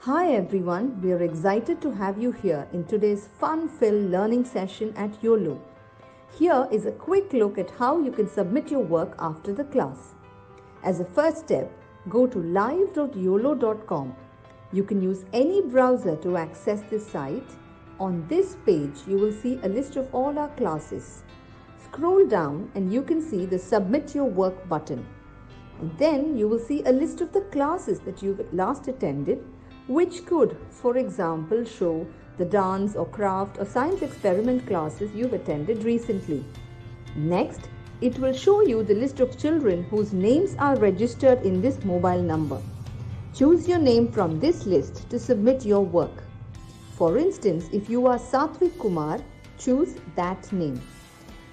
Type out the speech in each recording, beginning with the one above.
Hi everyone, we are excited to have you here in today's fun-filled learning session at Uolo. Here is a quick look at how you can submit your work after the class. As a first step, go to live.uolo.com. You can use any browser to access this site. On this page, you will see a list of all our classes. Scroll down and you can see the Submit Your Work button. And then you will see a list of the classes that you've last attended, which could, for example, show the dance or craft or science experiment classes you've attended recently. Next, it will show you the list of children whose names are registered in this mobile number. Choose your name from this list to submit your work. For instance, if you are Satvik Kumar, choose that name.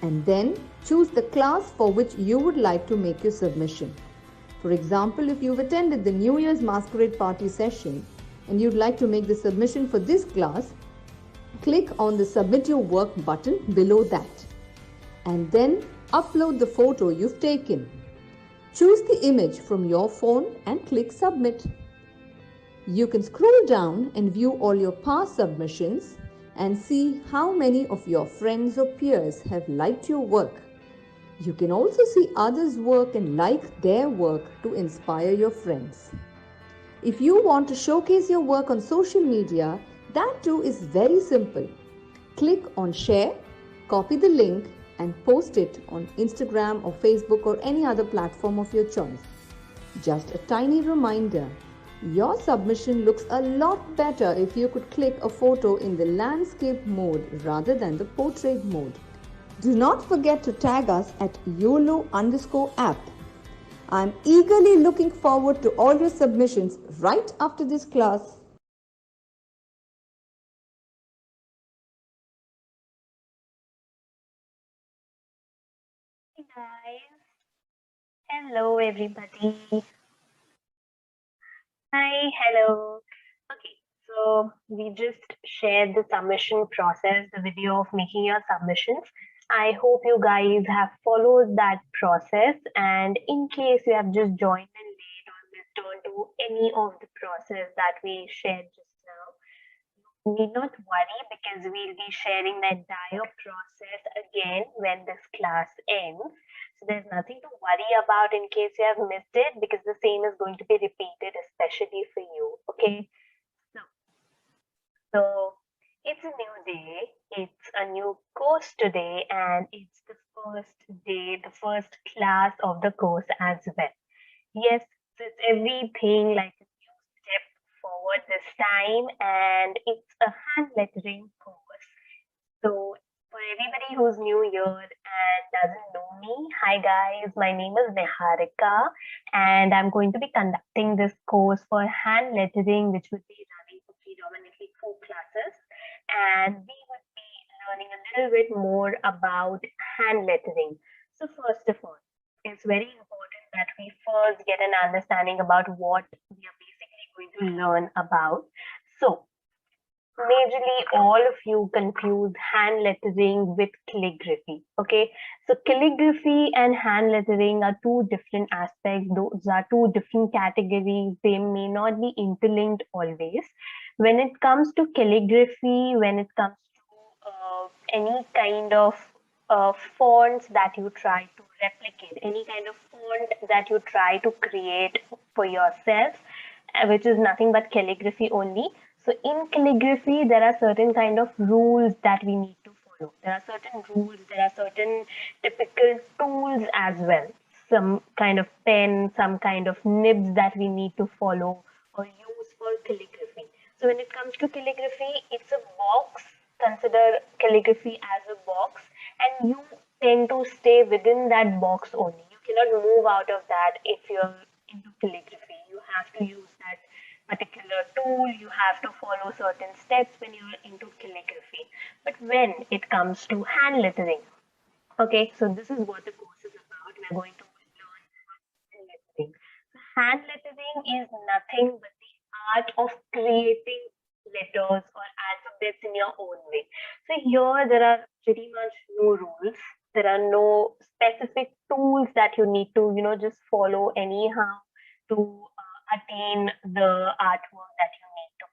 And then choose the class for which you would like to make your submission. For example, if you've attended the New Year's Masquerade Party session and you'd like to make the submission for this class, click on the Submit Your Work button below that. And then upload the photo you've taken. Choose the image from your phone and click Submit. You can scroll down and view all your past submissions and see how many of your friends or peers have liked your work. You can also see others' work and like their work to inspire your friends. If you want to showcase your work on social media, that too is very simple. Click on Share, copy the link and post it on Instagram or Facebook or any other platform of your choice. Just a tiny reminder, your submission looks a lot better if you could click a photo in the landscape mode rather than the portrait mode. Do not forget to tag us at Uolo_app. I'm eagerly looking forward to all your submissions right after this class. Hey guys, hello everybody. Hi, hello. Okay, so we just shared the submission process, the video of making your submissions. I hope you guys have followed that process, and in case you have just joined in late or missed on to any of the process that we shared just now, you need not worry because we'll be sharing the entire process again when this class ends. So there's nothing to worry about in case you have missed it because the same is going to be repeated especially for you. Okay. So, so it's a new day. It's a new course today and it's the first day, the first class of the course as well. Yes, so it's everything like a new step forward this time, and it's a hand lettering course. So, for everybody who's new here and doesn't know me, hi guys, my name is Niharika, and I'm going to be conducting this course for hand lettering, which would be running for predominantly 4 classes, and we would be learning a little bit more about hand lettering. So, first of all, it's very important that we first get an understanding about what we are basically going to learn about. So, majorly all of you confuse hand lettering with calligraphy. Okay, so calligraphy and hand lettering are two different aspects, those are two different categories, they may not be interlinked always. When it comes to calligraphy, when it comes to any kind of fonts that you try to replicate, any kind of font that you try to create for yourself, which is nothing but calligraphy only. So in calligraphy, there are certain kind of rules that we need to follow. There are certain rules, there are certain typical tools as well. Some kind of pen, some kind of nibs that we need to follow or use for calligraphy. So when it comes to calligraphy, it's a box. Consider calligraphy as a box, and you tend to stay within that box only. You cannot move out of that if you're into calligraphy. You have to use that particular tool, you have to follow certain steps when you're into calligraphy. But when it comes to hand lettering, okay, so this is what the course is about. We're going to learn hand lettering. So hand lettering is nothing but the art of creating letters or alphabets in your own way. So here there are pretty much no rules. There are no specific tools that you need to, just follow anyhow to attain the artwork that you need to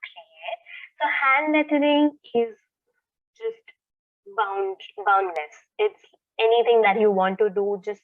hand lettering is just boundless. It's anything that you want to do, just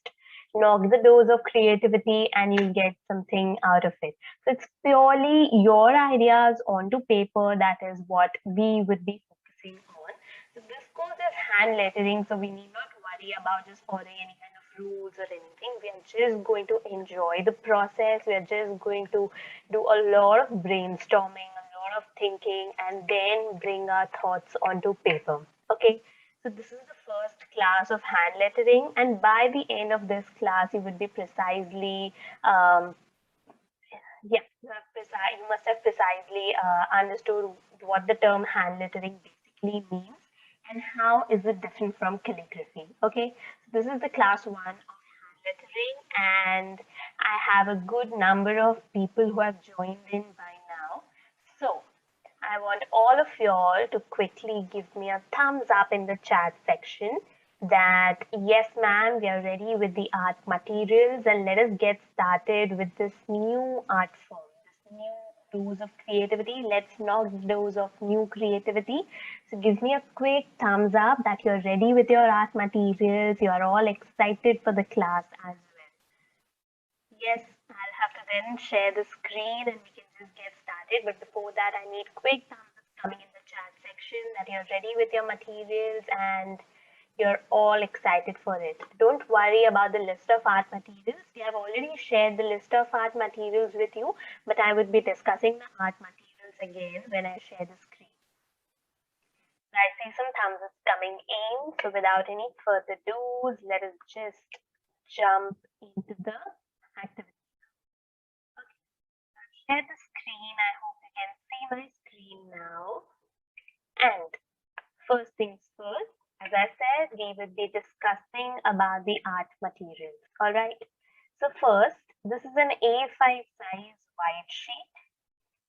knock the doors of creativity and you get something out of it. So it's purely your ideas onto paper. That is what we would be focusing on. So this course is hand lettering, so we need not worry about just following any kind of rules or anything. We are just going to enjoy the process. We are just going to do a lot of brainstorming, a lot of thinking, and then bring our thoughts onto paper. Okay, so this is the first class of hand lettering, and by the end of this class, you would be precisely, you must have precisely understood what the term hand lettering basically means and how is it different from calligraphy. Okay, so this is the class one of hand lettering, and I have a good number of people who have joined in by now. So I want all of y'all to quickly give me a thumbs up in the chat section that yes, ma'am, we are ready with the art materials, and let us get started with this new art form, this new dose of creativity. Let's knock the dose of new creativity. So give me a quick thumbs up that you're ready with your art materials. You are all excited for the class as well. Yes, I'll have to then share the screen and we can just get started. But before that, I need quick thumbs up coming in the chat section that you're ready with your materials and you're all excited for it. Don't worry about the list of art materials. We have already shared the list of art materials with you, but I would be discussing the art materials again when I share the screen. I see some thumbs up coming in. So without any further ado, let us just jump into the activity. Okay, I'll share the screen. I hope you can see my screen now. And first things first, as I said, we will be discussing about the art materials. All right. So first, this is an A5 size white sheet.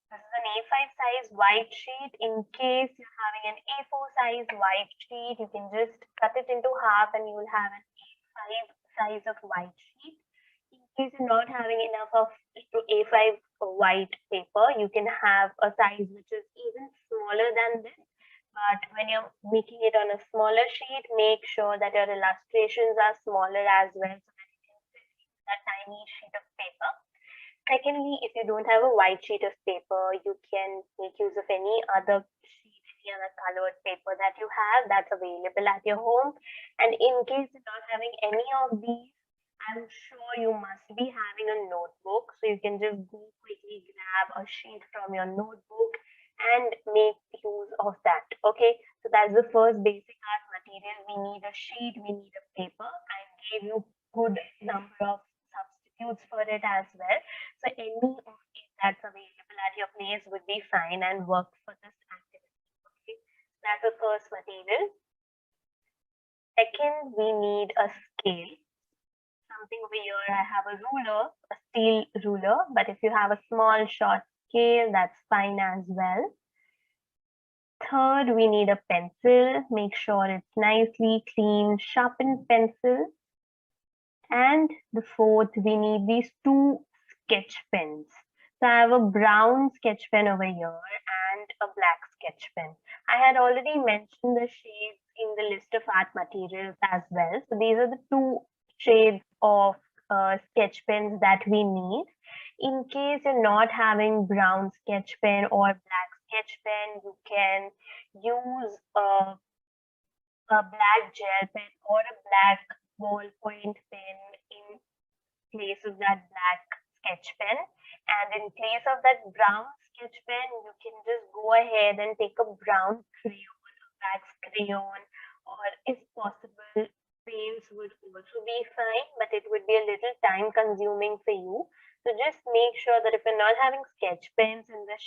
This is an A5 size white sheet. In case you're having an A4 size white sheet, you can just cut it into half and you will have an A5 size of white sheet. In case you're not having enough of A5 white paper, you can have a size which is even smaller than this. But when you're making it on a smaller sheet, make sure that your illustrations are smaller as well so that you can fit that tiny sheet of paper. Secondly, if you don't have a white sheet of paper, you can make use of any other sheet, any other colored paper that you have that's available at your home. And in case you're not having any of these, I'm sure you must be having a notebook. So you can just go quickly grab a sheet from your notebook and make use of that. Okay, so that's the first basic art material. We need a sheet, we need a paper. I gave you good number of substitutes for it as well. So any of it that's available at your place would be fine and work for this activity. Okay, that's the first material. Second, we need a scale. Something over here, I have a ruler, a steel ruler, but if you have a small short scale, that's fine as well. Third, we need a pencil. Make sure it's nicely clean, sharpened pencil. And the fourth, we need these two sketch pens. So I have a brown sketch pen over here and a black sketch pen. I had already mentioned the shades in the list of art materials as well. So these are the two shades of sketch pens that we need. In case you're not having brown sketch pen or black sketch pen, you can use a black gel pen or a black ballpoint pen in place of that black sketch pen. And in place of that brown sketch pen, you can just go ahead and take a brown crayon, a wax crayon, or if possible, paints would also be fine, but it would be a little time consuming for you. So just make sure that if you're not having sketch pens in the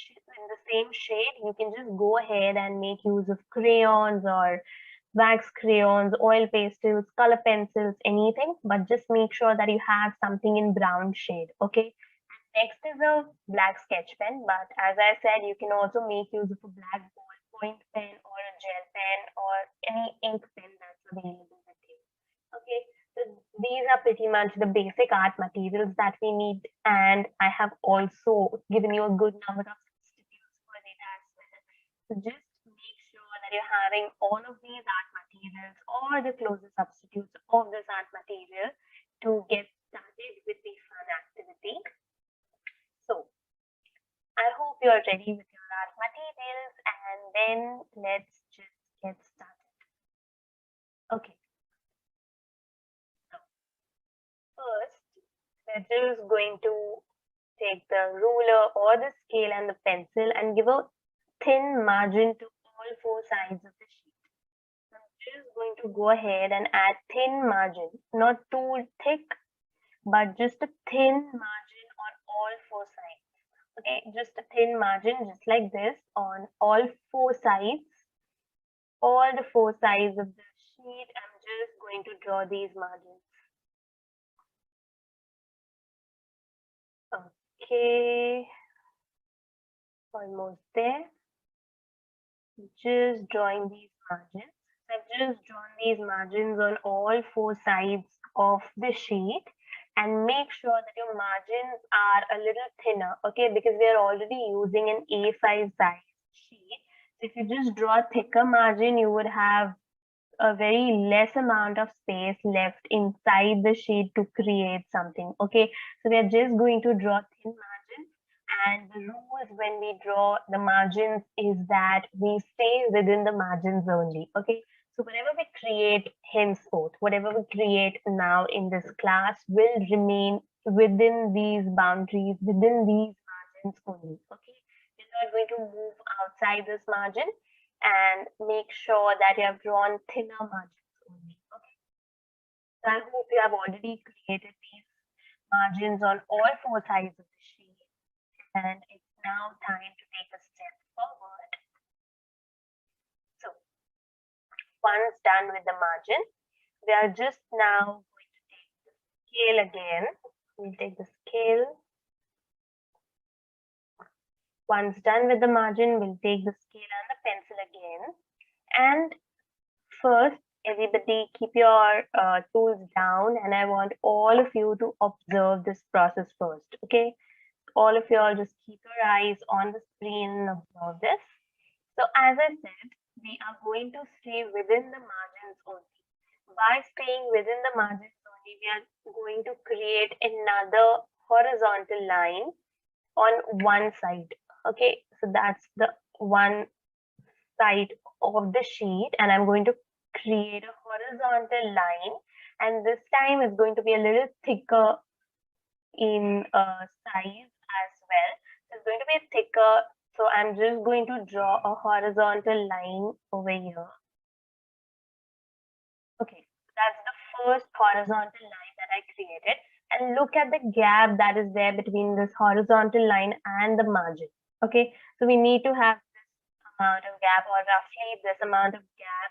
same shade, you can just go ahead and make use of crayons or wax crayons, oil pastels, color pencils, anything, but just make sure that you have something in brown shade. Okay. Next is a black sketch pen, but as I said, you can also make use of a black ballpoint pen or a gel pen or any ink pen that's available with you. Okay, so these are pretty much the basic art materials that we need, and I have also given you a good number of substitutes for it as well. So just make sure that you're having all of these art materials or the closest substitutes of this art material to get started with the fun activity. So I hope you're ready with your art materials, and then let's just get started. Okay, so first we're just going to take the ruler or the scale and the pencil and give a thin margin to all four sides of the sheet. I'm just going to go ahead and add thin margin, not too thick, but just a thin margin on all four sides. Okay, just a thin margin, just like this, on all four sides. All the four sides of the sheet, I'm just going to draw these margins. Okay, almost there. Just drawing these margins. I've just drawn these margins on all four sides of the sheet, and make sure that your margins are a little thinner, okay, because we are already using an A5 size sheet. So if you just draw a thicker margin, you would have a very less amount of space left inside the sheet to create something. Okay, so we are just going to draw thin margins, and the rules when we draw the margins is that we stay within the margins only. Okay, so whatever we create henceforth, whatever we create now in this class will remain within these boundaries, within these margins only. Okay, we're not going to move outside this margin, and make sure that you have drawn thinner margins only. Okay. So I hope you have already created these margins on all four sides of the sheet, and it's now time to take a step forward. So once done with the margin, we are just now going to take the scale again. We'll take the scale. Once done with the margin, we'll take the scale and the pencil again. And first, everybody keep your tools down, and I want all of you to observe this process first. Okay, all of you all just keep your eyes on the screen and observe this. So as I said, we are going to stay within the margins only. By staying within the margins only, we are going to create another horizontal line on one side. Okay, so that's the one side of the sheet, and I'm going to create a horizontal line, and this time it's going to be a little thicker in size as well. So it's going to be thicker, so I'm just going to draw a horizontal line over here. Okay, that's the first horizontal line that I created, and look at the gap that is there between this horizontal line and the margin. Okay, so we need to have this amount of gap, or roughly this amount of gap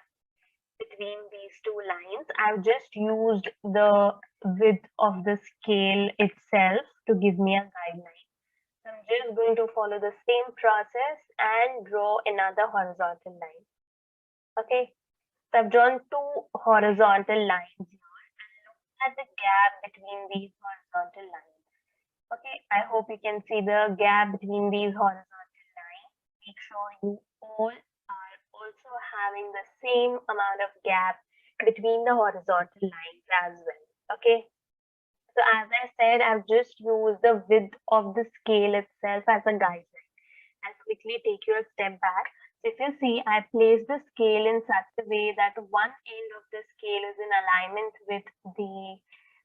between these two lines. I've just used the width of the scale itself to give me a guideline. So I'm just going to follow the same process and draw another horizontal line. Okay, so I've drawn two horizontal lines here, and look at the gap between these horizontal lines. Okay, I hope you can see the gap between these horizontal lines. Make sure you all are also having the same amount of gap between the horizontal lines as well. Okay, so as I said, I've just used the width of the scale itself as a guideline. I'll quickly take you a step back. So if you see, I placed the scale in such a way that one end of the scale is in alignment with the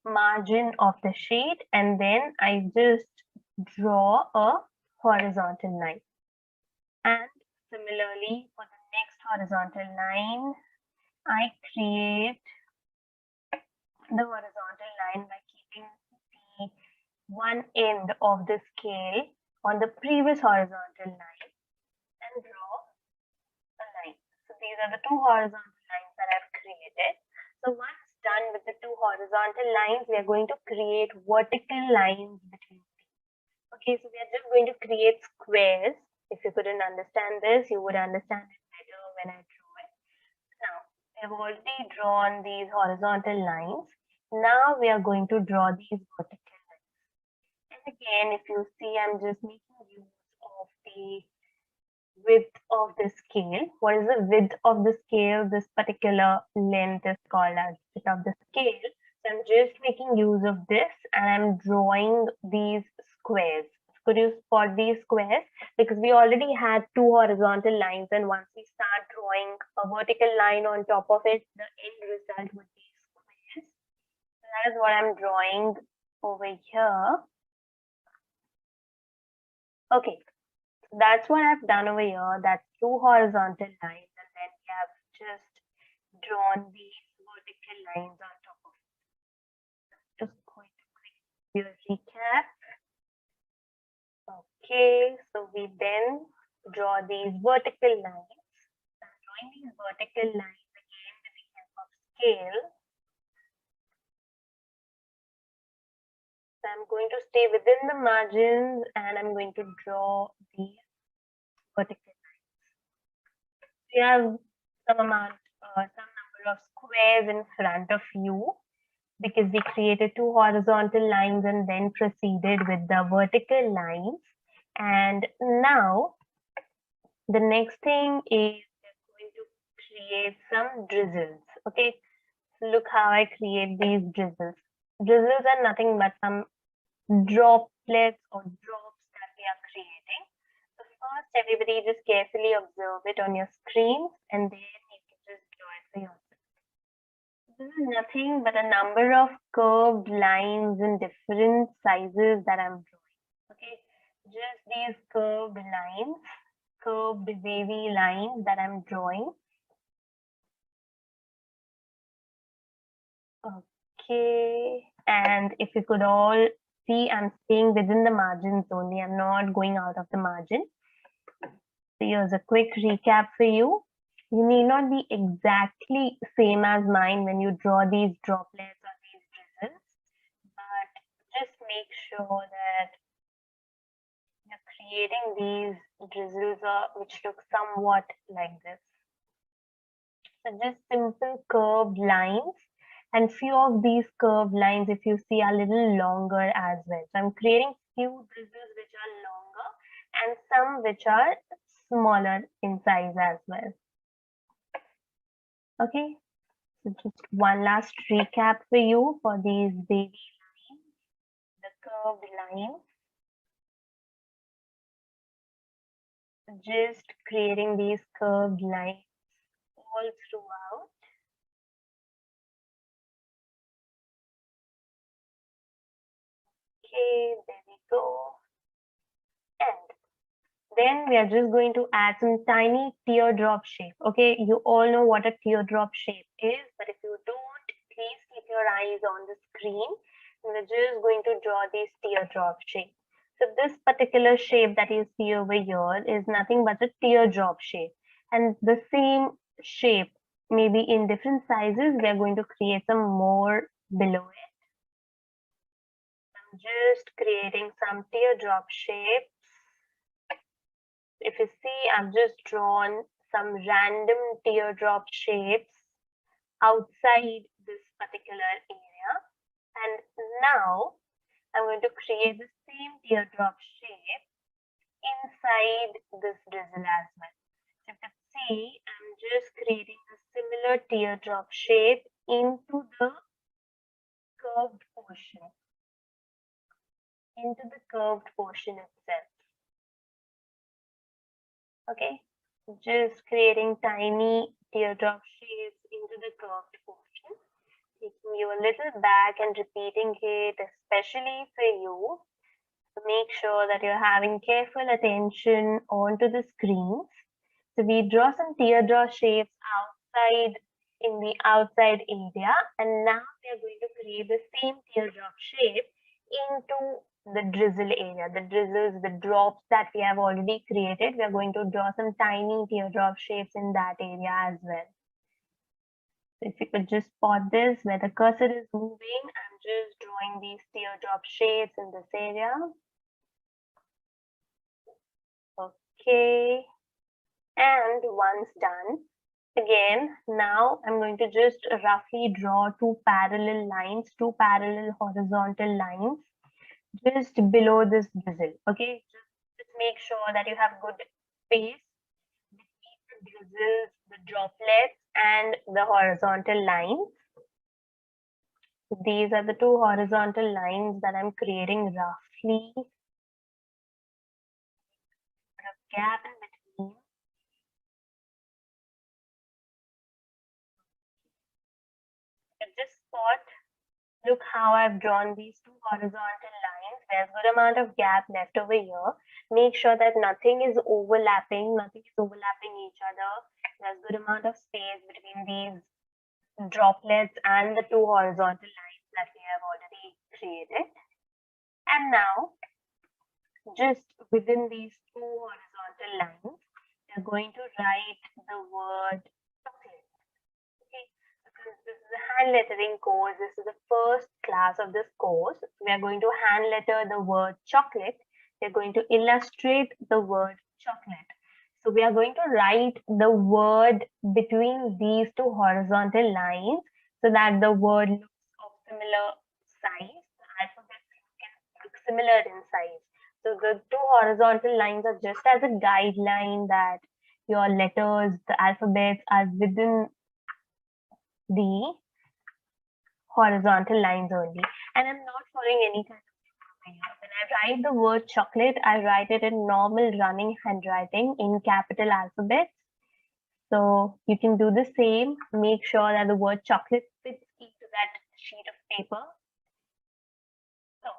margin of the sheet, and then I just draw a horizontal line. And similarly, for the next horizontal line, I create the horizontal line by keeping the one end of the scale on the previous horizontal line and draw a line. So these are the two horizontal lines that I've created. So once done with the two horizontal lines, we are going to create vertical lines between them. Okay, so we are just going to create squares. If you couldn't understand this, you would understand it better when I draw it. Now, we have already drawn these horizontal lines. Now we are going to draw these vertical lines. And again, if you see, I'm just making use of the width of the scale. What is the width of the scale? This particular length is called as width of the scale. So I'm just making use of this and I'm drawing these squares. Could you spot these squares? Because we already had two horizontal lines, and once we start drawing a vertical line on top of it, the end result would be squares. So that is what I'm drawing over here. Okay, so that's what I've done over here. That's two horizontal lines, and then we have just drawn these vertical lines on top of it. Just going to quickly recap. Okay, so we then draw these vertical lines. I'm drawing these vertical lines again with the help of scale. So I'm going to stay within the margins and I'm going to draw these vertical lines. You have some number of squares in front of you because we created two horizontal lines and then proceeded with the vertical lines. And now the next thing is we're going to create some drizzles. Okay, so look how I create these drizzles. Drizzles are nothing but some droplets or drops that we are creating. So first, everybody just carefully observe it on your screen and then you can just draw it for yourself. This is nothing but a number of curved lines in different sizes that I'm drawing. Okay, just these curved lines, curved wavy lines that I'm drawing. Okay, and if you could all see, I'm staying within the margins only. I'm not going out of the margin. So here's a quick recap for you. You need not be exactly same as mine when you draw these droplets or these drizzles, but just make sure that you're creating these drizzles which look somewhat like this. So just simple curved lines, and few of these curved lines, if you see, are a little longer as well. So I'm creating few drizzles which are longer and some which are smaller in size as well. Okay, so just one last recap for you for these baby lines, the curved lines. Just creating these curved lines all throughout. Okay, there we go. And then we are just going to add some tiny teardrop shape. Okay, you all know what a teardrop shape is, but if you don't, please keep your eyes on the screen. We're just going to draw these teardrop shape. So this particular shape that you see over here is nothing but a teardrop shape. And the same shape, maybe in different sizes, we are going to create some more below it. I'm just creating some teardrop shapes. If you see, I've just drawn some random teardrop shapes outside this particular area. And now I'm going to create the same teardrop shape inside this drizzle as well. So you can see, I'm just creating a similar teardrop shape into the curved portion. Into the curved portion itself. Okay, just creating tiny teardrop shapes into the curved portion, taking you a little back and repeating it, especially for you. So make sure that you're having careful attention onto the screens. So we draw some teardrop shapes outside in the outside area, and now we are going to create the same teardrop shape into the drizzle area, the drizzles, the drops that we have already created. We are going to draw some tiny teardrop shapes in that area as well. So if you could just spot this, where the cursor is moving, I'm just drawing these teardrop shapes in this area. Okay, and once done, again, now I'm going to just roughly draw two parallel lines, two parallel horizontal lines just below this drizzle. Okay, just make sure that you have good space drizzles, the droplets, and the horizontal lines. These are the two horizontal lines that I'm creating roughly. A gap in between. At this spot, look how I've drawn these two horizontal lines. There's a good amount of gap left over here. Make sure that nothing is overlapping each other. There's a good amount of space between these droplets and the two horizontal lines that we have already created. And now, just within these two horizontal lines, we're going to write the word chocolate. Okay, because this is a hand lettering course, this is the first class of this course. We are going to hand letter the word chocolate. We're going to illustrate the word chocolate. So we are going to write the word between these two horizontal lines so that the word looks of similar size. The alphabet can look similar in size. So the two horizontal lines are just as a guideline that your letters, the alphabets are within the horizontal lines only. And I'm not following any kind of here. When I write the word chocolate, I write it in normal running handwriting in capital alphabets. So you can do the same. Make sure that the word chocolate fits into that sheet of paper. So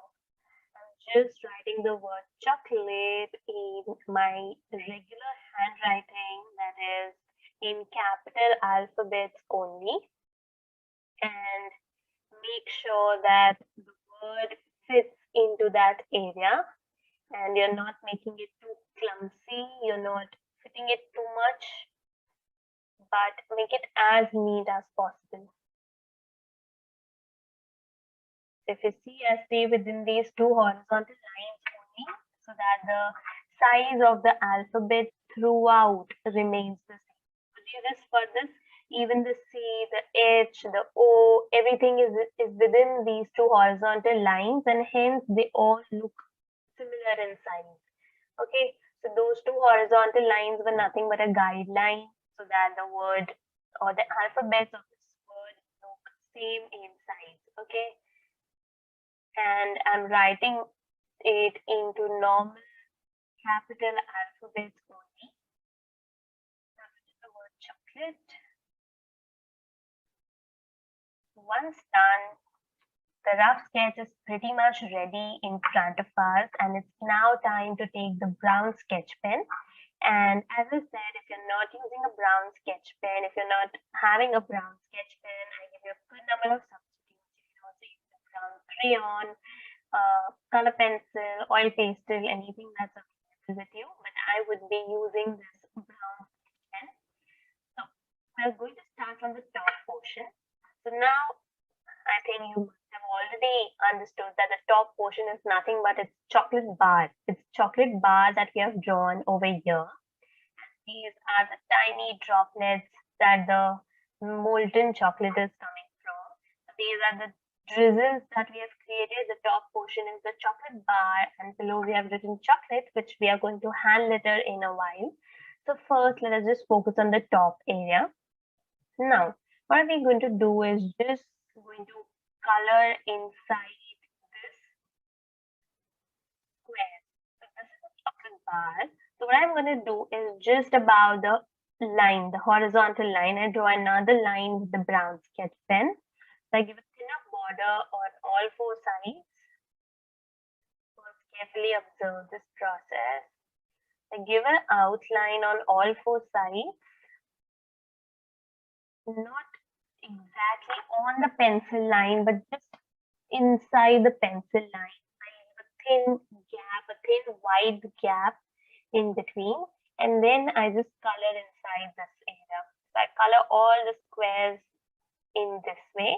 I'm just writing the word chocolate in my regular handwriting, that is in capital alphabets only. And make sure that the word fits into that area and you're not making it too clumsy, you're not fitting it too much, but make it as neat as possible. So if you see, I stay within these two horizontal lines only so that the size of the alphabet throughout remains the same. So just for this, even the C, the H, the O, everything is within these two horizontal lines and hence they all look similar in size. Okay, so those two horizontal lines were nothing but a guideline so that the word or the alphabets of this word look same in size. Okay, and I'm writing it into normal capital alphabets only. After the word chocolate. Once done, the rough sketch is pretty much ready in front of us, and it's now time to take the brown sketch pen. And as I said, if you're not using a brown sketch pen, if you're not having a brown sketch pen, I give you a good number of substitutes. You can also use a brown crayon, color pencil, oil pastel, anything that's available with you. But I would be using this brown sketch pen. So we're going to start from the top portion. So now I think you must have already understood that the top portion is nothing but it's chocolate bar. It's chocolate bar that we have drawn over here. These are the tiny droplets that the molten chocolate is coming from. These are the drizzles that we have created. The top portion is the chocolate bar and below we have written chocolate, which we are going to hand letter in a while. So first let us just focus on the top area. Now what we are going to do is just going to color inside this square. So this is a chocolate bar. So what I'm going to do is just about the line, the horizontal line. I draw another line with the brown sketch pen. So I give a thinner border on all four sides. First, carefully observe this process. I give an outline on all four sides. Not exactly on the pencil line, but just inside the pencil line. I leave a thin gap, a thin wide gap in between, and then I just color inside this area. So I color all the squares in this way,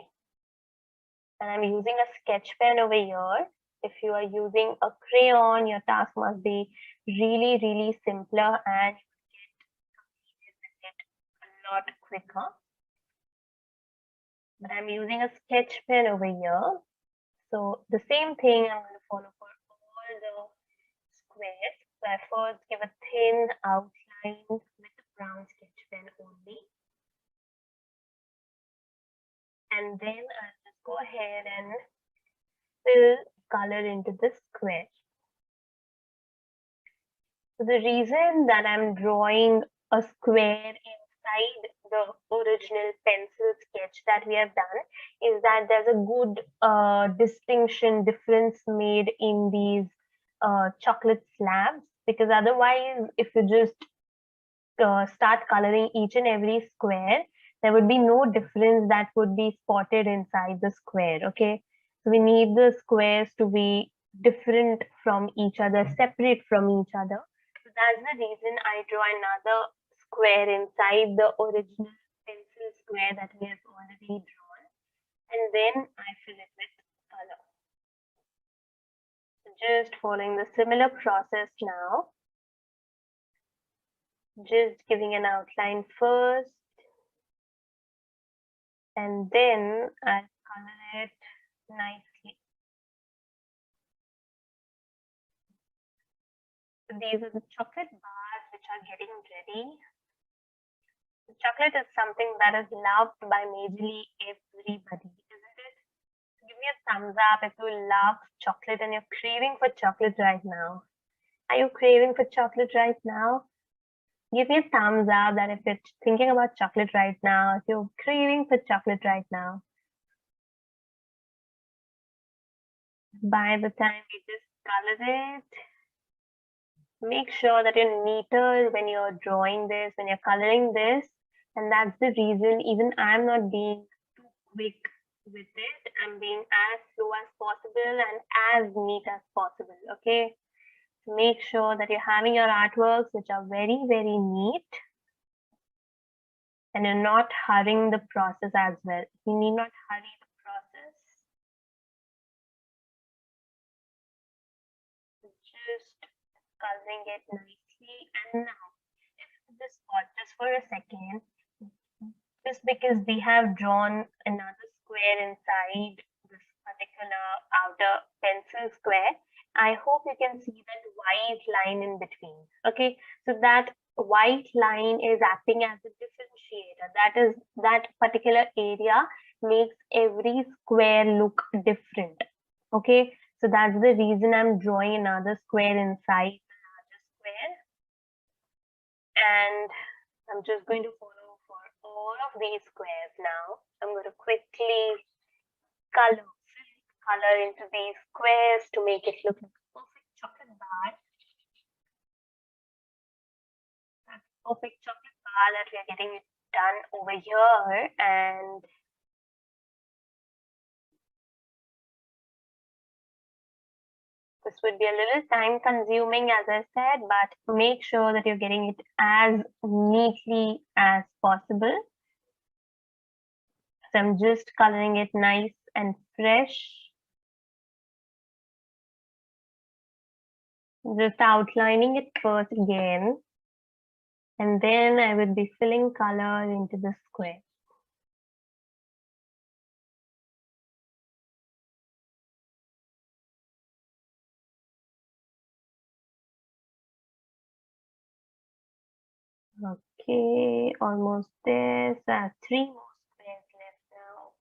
and I'm using a sketch pen over here. If you are using a crayon, your task must be really, really simpler and you will get a lot quicker. But I'm using a sketch pen over here. So the same thing I'm going to follow for all the squares. So I first give a thin outline with the brown sketch and then I'll just go ahead and fill color into the square. So the reason that I'm drawing a square inside the original pencil sketch that we have done is that there's a good difference made in these chocolate slabs, because otherwise if you just start coloring each and every square, there would be no difference that would be spotted inside the square. Okay, so we need the squares to be different from each other, separate from each other. So that's the reason I draw another square inside the original pencil square that we have already drawn, and then I fill it with color. So just following the similar process now. Just giving an outline first, and then I'll color it nicely. So these are the chocolate bars which are getting ready. The chocolate is something that is loved by majorly everybody, isn't it? Give me a thumbs up if you love chocolate and you're craving for chocolate right now. Are you craving for chocolate right now? Give me a thumbs up that if you're thinking about chocolate right now, if you're craving for chocolate right now. By the time we just color it, make sure that you're neater when you're drawing this, when you're coloring this. And that's the reason even I'm not being too quick with it. I'm being as slow as possible and as neat as possible. Okay. So make sure that you're having your artworks which are very, very neat. And you're not hurrying the process as well. You need not hurry the process. Just coloring it nicely. And now, if this spot just for a second, just because we have drawn another square inside this particular outer pencil square, I hope you can see that white line in between. Okay, so that white line is acting as a differentiator. That particular area makes every square look different. Okay, so that's the reason I'm drawing another square inside the larger square, and I'm just going to follow for all of these squares now. I'm going to quickly color into these squares to make it look like a perfect chocolate bar. That's a perfect chocolate bar that we are getting it done over here, and this would be a little time consuming, as I said, but make sure that you're getting it as neatly as possible. So I'm just coloring it nice and fresh. Just outlining it first again. And then I will be filling color into the square. Okay, almost there. So I have 3 more squares left now.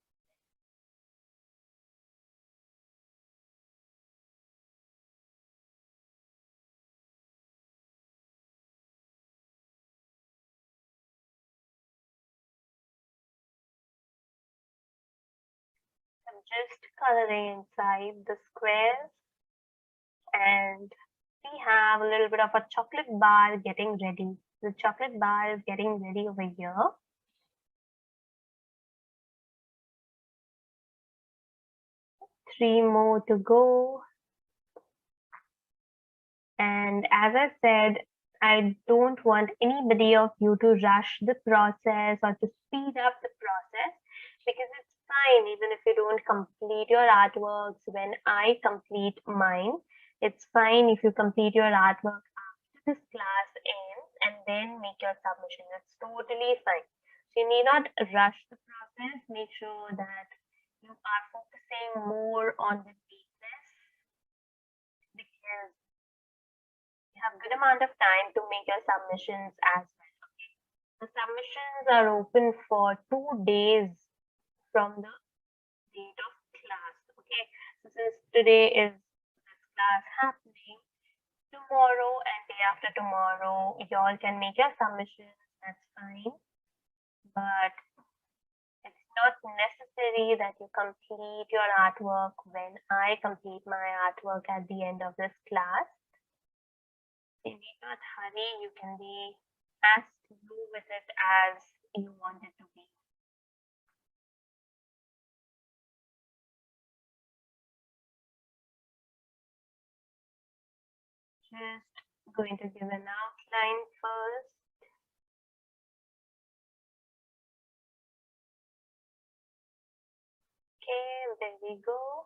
I'm just coloring inside the squares, and we have a little bit of a chocolate bar getting ready. The chocolate bar is getting ready over here. Three more to go. And as I said, I don't want anybody of you to rush the process or to speed up the process, because it's fine even if you don't complete your artworks when I complete mine. It's fine if you complete your artwork after this class ends and then make your submission. It's totally fine. So you need not rush the process. Make sure that you are focusing more on the neatness, because you have good amount of time to make your submissions as well. Okay? The submissions are open for 2 days from the today is this class happening. Tomorrow and day after tomorrow, y'all can make your submissions, that's fine. But it's not necessary that you complete your artwork when I complete my artwork at the end of this class. You need not hurry, you can be as through with it as you want it to be. Just going to give an outline first. Okay, there we go.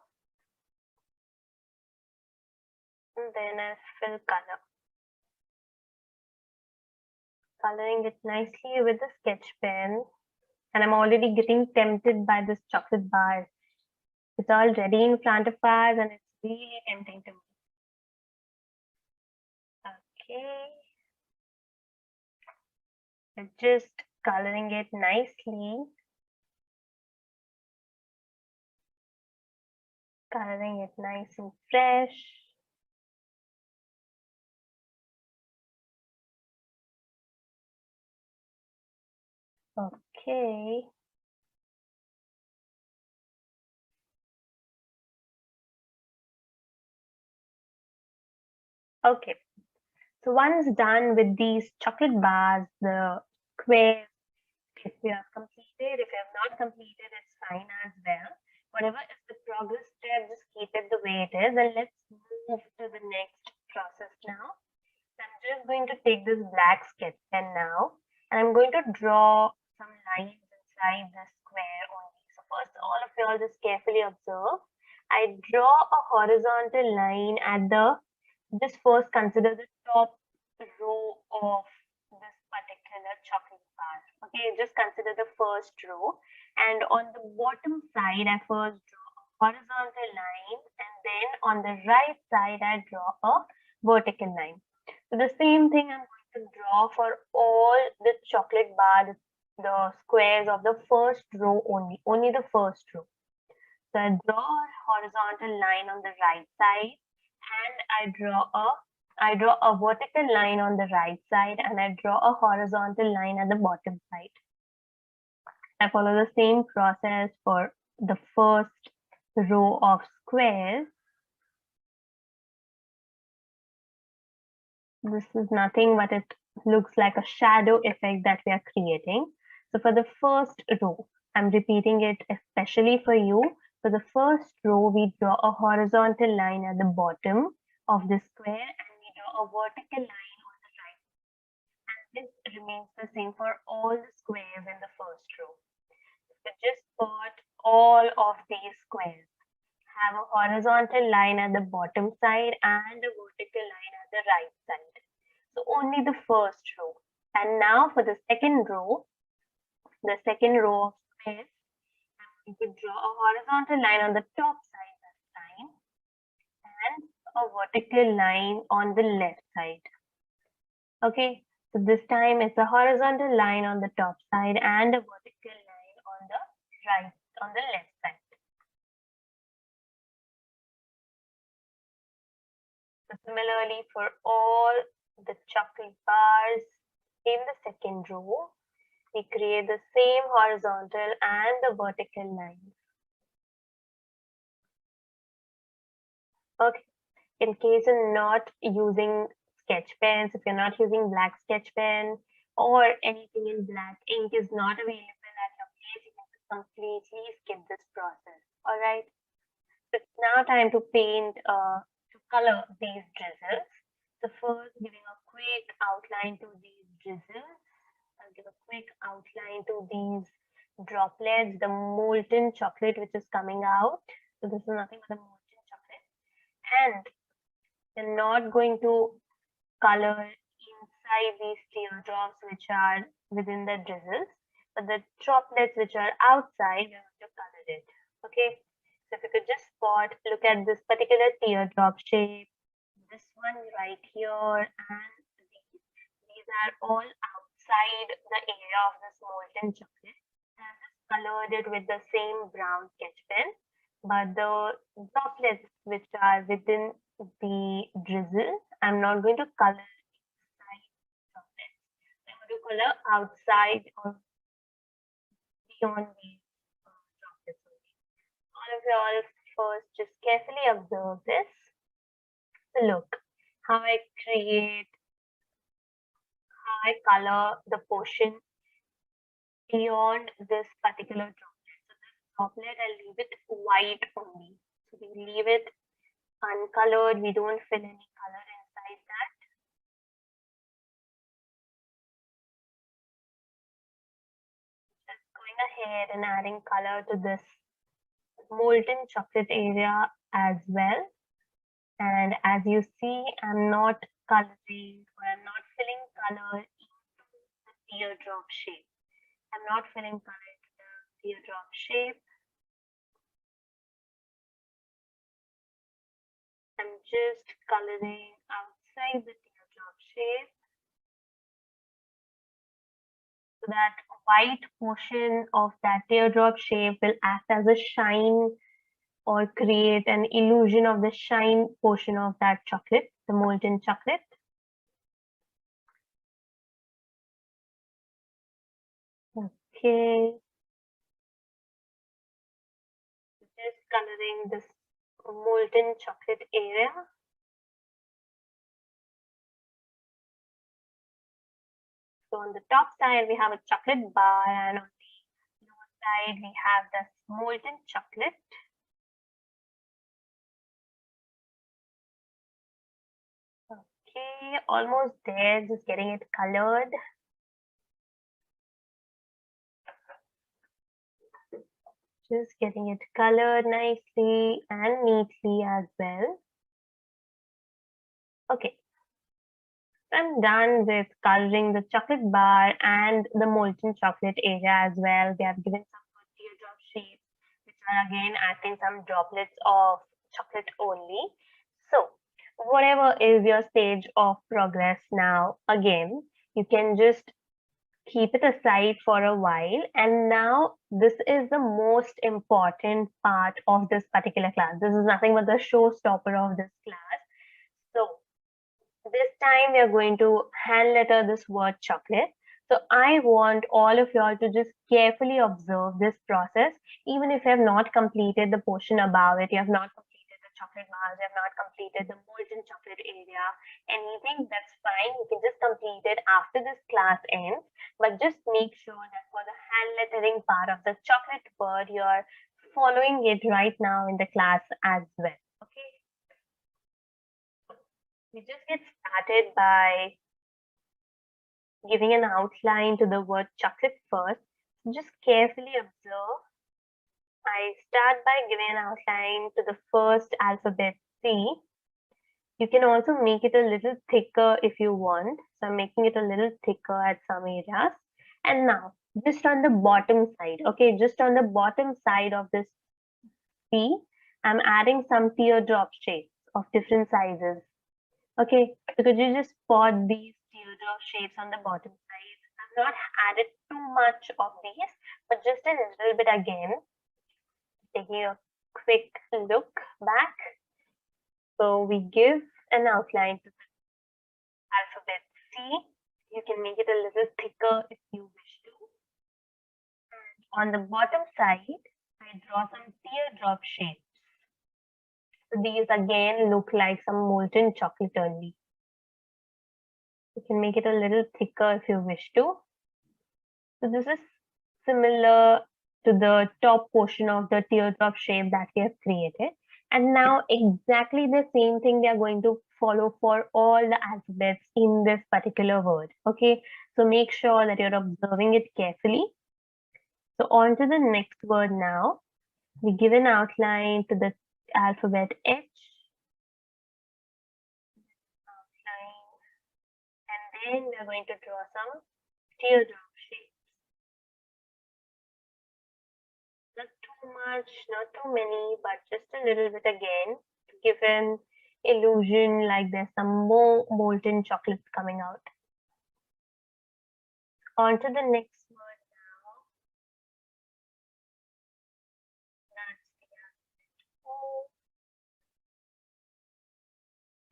And then I fill color. Coloring it nicely with the sketch pen. And I'm already getting tempted by this chocolate bar. It's already in front of us and it's really tempting to me. Okay. So just coloring it nicely. Coloring it nice and fresh. Okay. Okay. So once done with these chocolate bars, the squares, if you have completed, if you have not completed, it's fine as well. Whatever is the progress step, just keep it the way it is. And let's move to the next process now. So I'm just going to take this black sketch pen now, and I'm going to draw some lines inside the square only. So first, all of you all just carefully observe. I draw a horizontal line at the, just first consider the top row of this particular chocolate bar. Okay, just consider the first row, and on the bottom side, I first draw a horizontal line, and then on the right side, I draw a vertical line. So the same thing I'm going to draw for all the chocolate bar, the squares of the first row only the first row. So I draw a horizontal line on the right side, and I draw a vertical line on the right side, and I draw a horizontal line at the bottom side. I follow the same process for the first row of squares. This is nothing but it looks like a shadow effect that we are creating. So for the first row, I'm repeating it especially for you. For the first row, we draw a horizontal line at the bottom of the square, and we draw a vertical line on the right. And this remains the same for all the squares in the first row. So just spot all of these squares have a horizontal line at the bottom side and a vertical line at the right side. So only the first row. And now for the second row of squares, I'm going to draw a horizontal line on the top side this time and a vertical line on the left side. Okay, so this time it's a horizontal line on the top side and a vertical line on the left side. So similarly for all the chocolate bars in the second row, we create the same horizontal and the vertical lines. Okay, in case you're not using sketch pens, if you're not using black sketch pen or anything in black ink is not available at your place, you can completely skip this process. All right, so it's now time to paint, to color these drizzles. So first, giving a quick outline to these drizzles. I'll give a quick outline to these droplets, the molten chocolate which is coming out. So this is nothing but the molten chocolate. And you're not going to color inside these teardrops which are within the drizzles, but the droplets which are outside, you're going to color it. Okay. So if you could just spot, look at this particular teardrop shape, this one right here, and these are all outside the area of this molten chocolate. I have just colored it with the same brown sketch pen. but the droplets which are within the drizzle, I'm not going to color inside droplets. I'm going to color outside or beyond these droplets only. All of y'all first just carefully observe this. So look how I color the portion beyond this particular droplet. So this droplet, I leave it white only. So we leave it uncolored. We don't fill any color inside that. Just going ahead and adding color to this molten chocolate area as well. And as you see, I'm not coloring or I'm not filling color into the teardrop shape. I'm not filling color into the teardrop shape. I'm just coloring outside the teardrop shape. So that white portion of that teardrop shape will act as a shine or create an illusion of the shine portion of that chocolate, the molten chocolate. Okay. Just coloring this molten chocolate area. So on the top side, we have a chocolate bar, and on the lower side, we have this molten chocolate. Okay, almost there, just getting it colored. Just getting it colored nicely and neatly as well. Okay, I'm done with coloring the chocolate bar and the molten chocolate area as well. We have given some good teardrop shapes, which are again acting some droplets of chocolate only. So, whatever is your stage of progress now, again, you can just keep it aside for a while. And now this is the most important part of this particular class. This is nothing but the showstopper of this class. So this time we are going to hand letter this word chocolate. So I want all of y'all to just carefully observe this process. Even if you have not completed the portion above it, you have not completed the chocolate bars, you have not completed the molten chocolate area, anything, that's fine. You can just complete it after this class ends. But just make sure that for the hand lettering part of the chocolate word, you're following it right now in the class as well. Okay. We just get started by giving an outline to the word chocolate first. Just carefully observe. I start by giving an outline to the first alphabet C. You can also make it a little thicker if you want. So I'm making it a little thicker at some areas. And now, just on the bottom side, okay, just on the bottom side of this C, I'm adding some teardrop shapes of different sizes. Okay, so could you just spot these teardrop shapes on the bottom side? I've not added too much of these, but just a little bit again. Taking a quick look back. So we give an outline to the alphabet C. You can make it a little thicker if you wish to. And on the bottom side, I draw some teardrop shapes. So these again look like some molten chocolate only. You can make it a little thicker if you wish to. So this is similar to the top portion of the teardrop shape that we have created. And now exactly the same thing we are going to follow for all the alphabets in this particular word. Okay, so make sure that you're observing it carefully. So on to the next word now. We give an outline to the alphabet H. And then we are going to draw some teardrop shapes. Not too much, not too many, but just a little bit again to give an illusion like there's some more molten chocolates coming out. On to the next word now. That's the alphabet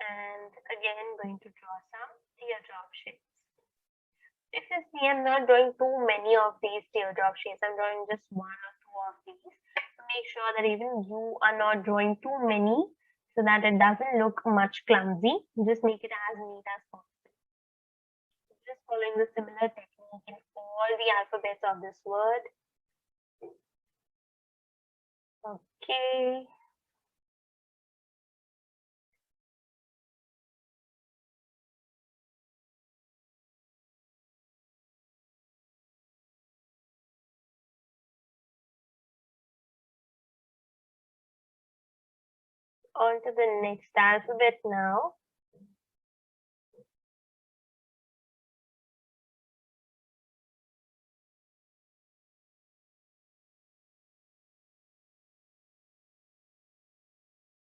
and again going to draw some teardrop shapes. If you see, I'm not drawing too many of these teardrop shapes. I'm drawing just one or two of these. So make sure that even you are not drawing too many so that it doesn't look much clumsy. Just make it as neat as possible. Just following the similar technique in all the alphabets of this word. Okay. On to the next alphabet now.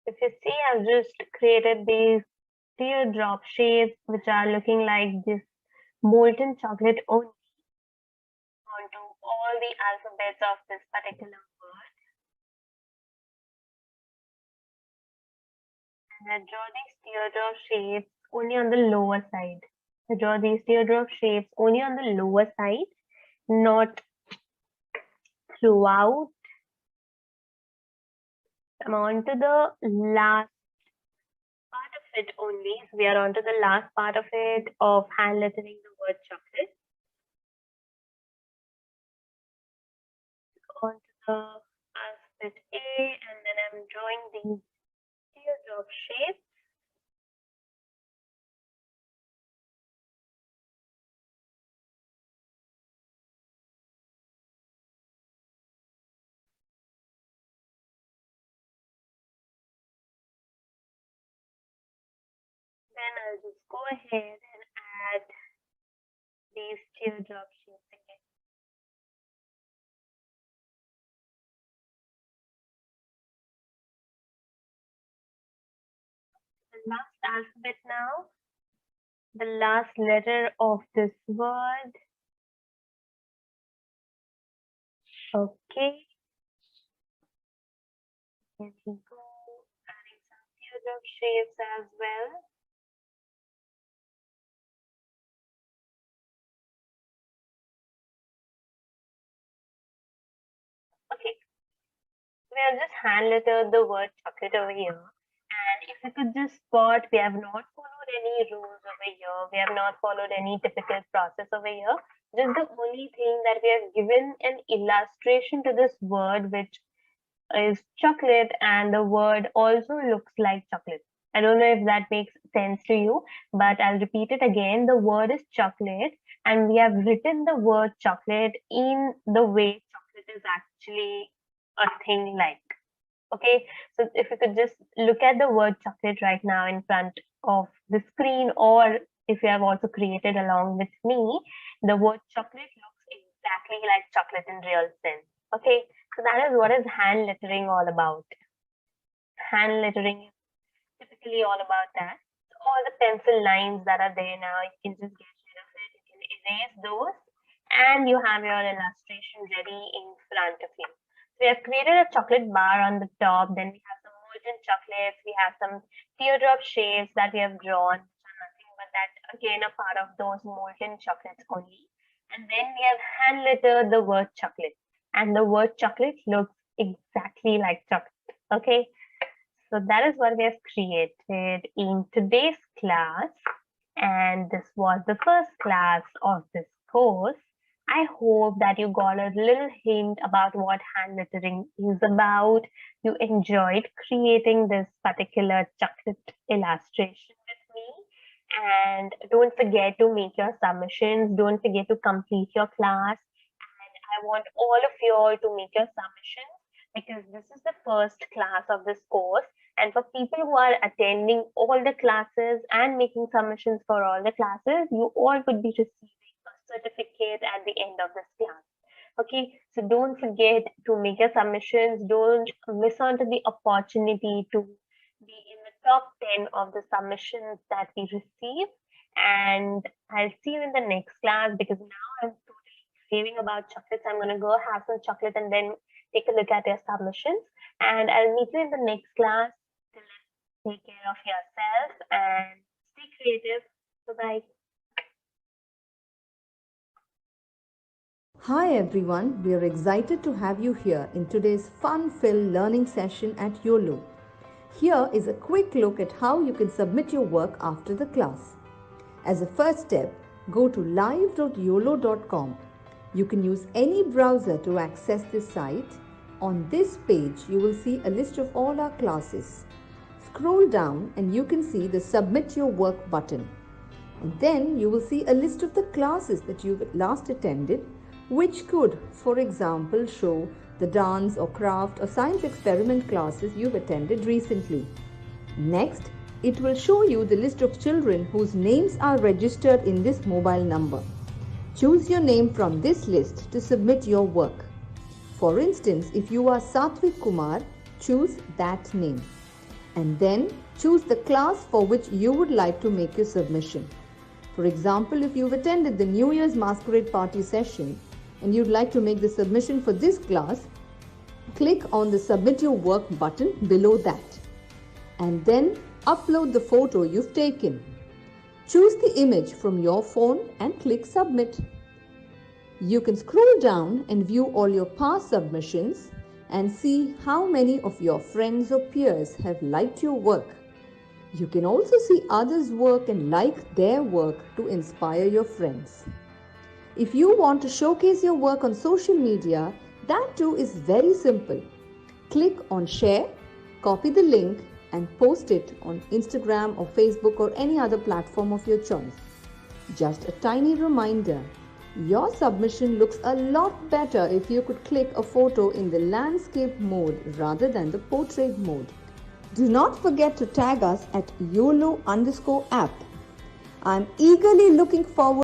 If you see, I've just created these teardrop shapes which are looking like this molten chocolate only onto all the alphabets of this particular word. And I draw these teardrop shapes only on the lower side. I draw these teardrop shapes only on the lower side, not throughout. I'm on to the last part of it only. So we are on to the last part of it of hand lettering the word chocolate. On to the alphabet A, and then I'm drawing these teardrop shapes. Then I'll just go ahead and add these teardrop shapes again. The last alphabet now, the last letter of this word. Okay. Here we go. Adding some teardrop shapes as well. Okay. We have just hand lettered the word chocolate over here. And if you could just spot, we have not followed any rules over here. We have not followed any typical process over here. Just the only thing that we have given an illustration to this word, which is chocolate, and the word also looks like chocolate. I don't know if that makes sense to you, but I'll repeat it again. The word is chocolate, and we have written the word chocolate in the way chocolate is actually a thing like. Okay, so if you could just look at the word chocolate right now in front of the screen, or if you have also created along with me, the word chocolate looks exactly like chocolate in real sense. Okay, so that is what is hand lettering all about. Hand lettering is typically all about that. So all the pencil lines that are there now, you can just get rid of it. You can erase those, and you have your illustration ready in front of you. So we have created a chocolate bar on the top. Then we have some molten chocolates. We have some teardrop shapes that we have drawn, which are nothing but that again a part of those molten chocolates only. And then we have hand lettered the word chocolate, and the word chocolate looks exactly like chocolate. Okay, so that is what we have created in today's class, and this was the first class of this course. I hope that you got a little hint about what hand lettering is about. You enjoyed creating this particular chocolate illustration with me. And don't forget to make your submissions. Don't forget to complete your class. And I want all of you all to make your submissions because this is the first class of this course. And for people who are attending all the classes and making submissions for all the classes, you all would be receiving a certificate at the end of this class. Okay, so don't forget to make your submissions. Don't miss on to the opportunity to be in the top 10 of the submissions that we receive. And I'll see you in the next class because now I'm totally craving about chocolates. I'm going to go have some chocolate and then take a look at your submissions. And I'll meet you in the next class. Till then, Take care of yourself and stay creative. Bye-bye. Hi everyone, we are excited to have you here in today's fun-filled learning session at Uolo. Here is a quick look at how you can submit your work after the class. As a first step, go to live.uolo.com. You can use any browser to access this site. On this page, you will see a list of all our classes. Scroll down and you can see the Submit Your Work button. And then you will see a list of the classes that you've last attended, which could, for example, show the dance or craft or science experiment classes you've attended recently. Next, it will show you the list of children whose names are registered in this mobile number. Choose your name from this list to submit your work. For instance, if you are Satvik Kumar, choose that name. And then choose the class for which you would like to make your submission. For example, if you've attended the New Year's Masquerade Party session and you'd like to make the submission for this class, click on the Submit Your Work button below that. And then upload the photo you've taken. Choose the image from your phone and click Submit. You can scroll down and view all your past submissions and see how many of your friends or peers have liked your work. You can also see others' work and like their work to inspire your friends. If you want to showcase your work on social media, that too is very simple. Click on Share, copy the link and post it on Instagram or Facebook or any other platform of your choice. Just a tiny reminder, your submission looks a lot better if you could click a photo in the landscape mode rather than the portrait mode. Do not forget to tag us at Uolo_app. I'm eagerly looking forward